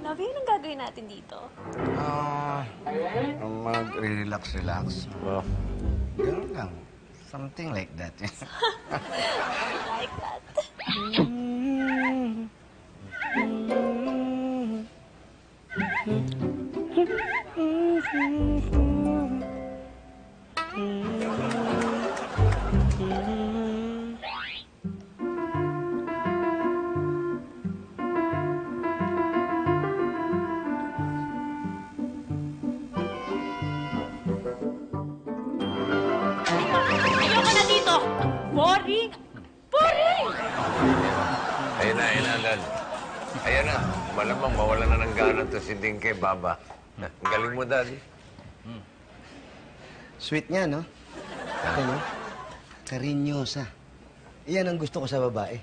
Lovey, anong gagawin natin dito? Mag-relax. Well, ganun lang. Something like that. Like that. Ayoko na dito! Boring! Boring! Ayun na, Dad. Ayan na. Malamang mawala na ng gana to si Dinky Baba. Ang galing mo, Dad. Sweet niya, no? Ano? Karinyosa. Iyan ang gusto ko sa babae.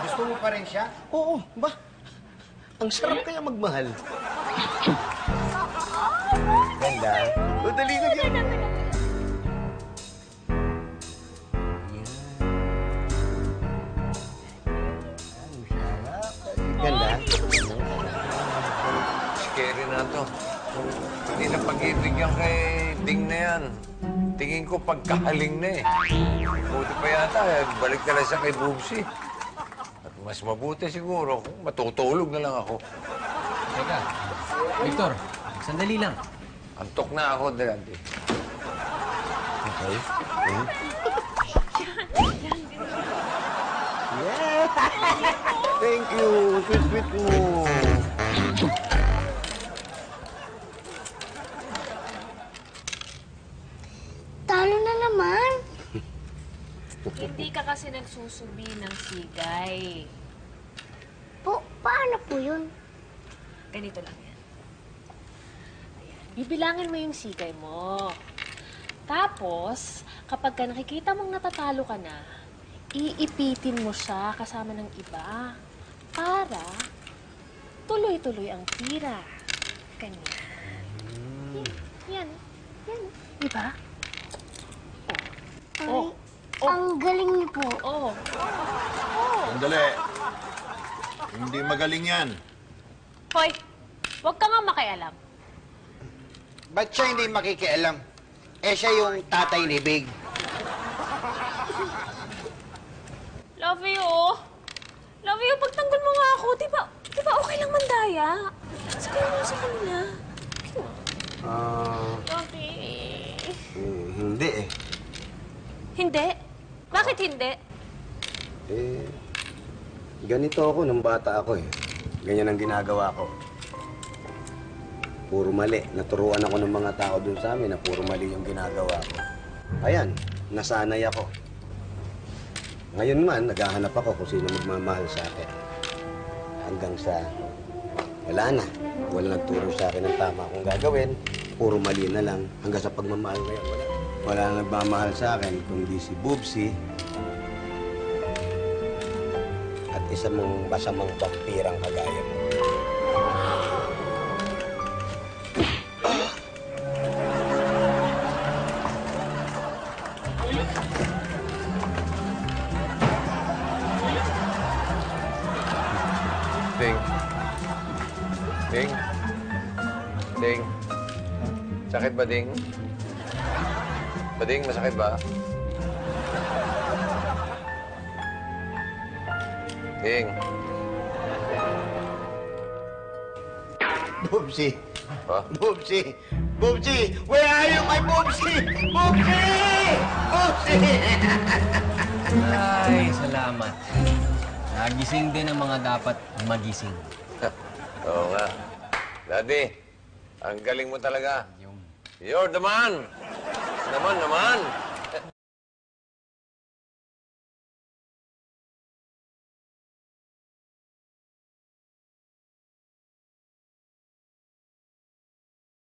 Gusto mo pa rin siya? Oo, ba? Ang sarap kaya magmahal. Ganda. O, dali ka dyan. Ganda. Scary na to. Hindi na pag-ibig yan kay Ding na yan. Tingin ko pagkahaling na eh. Buti pa yata, balik na lang siya kay Boobsy. At mas mabuti siguro kung matutulog na lang ako. Teka, Victor, sandali lang. Antok na ako, Dad. Okay. Yeah! Thank you. Sweet mo. Talo na naman. Hindi ka kasi nagsusubi ng sigay. Paano po yun? Ganito lang yan. Ayan. Bibilangin mo yung sigay mo. Tapos, kapag ka nakikita mong natatalo ka na, iipitin mo siya kasama ng iba para tuloy-tuloy ang tira. Ganyan. Yan. Yan. Diba? Ay, Oh. ang galing niyo po. Oo. Sandali. Hindi magaling yan. Hoy, huwag ka nga makialam. Ba't siya hindi makikialam? Eh, siya yung tatay ni Big. Love you. Love you, pagtanggol mo nga ako. Di ba okay lang mandaya? Sabihin mo sa kanila. Love you. Hindi eh. Hindi? Bakit hindi? Ganito ako nung bata ako eh. Ganyan ang ginagawa ko. Puro mali. Naturuan ako ng mga tao dun sa amin na puro mali yung ginagawa ko. Ayan, nasanay ako. Ngayon man, naghahanap ako kung sino magmamahal sa akin. Hanggang sa wala na. Wala nagturo sa akin ng tama akong gagawin. Puro mali na lang. Hanggang sa pagmamahal ngayon, wala. Wala na nagmamahal sa akin kundi si Boobsy at isa mong masamang vampirang kagaya mo. Ding. Ding. Ding. Sakit ba, Ding? Bading, masakit ba? Ding. Boobsy! Ha? Boobsy! Boobsy! Where are you, my Boobsy? Boobsy! Boobsy! Ay, salamat. Nagising din ang mga dapat magising. Oo nga. Daddy, ang galing mo talaga. You're the man! Naman.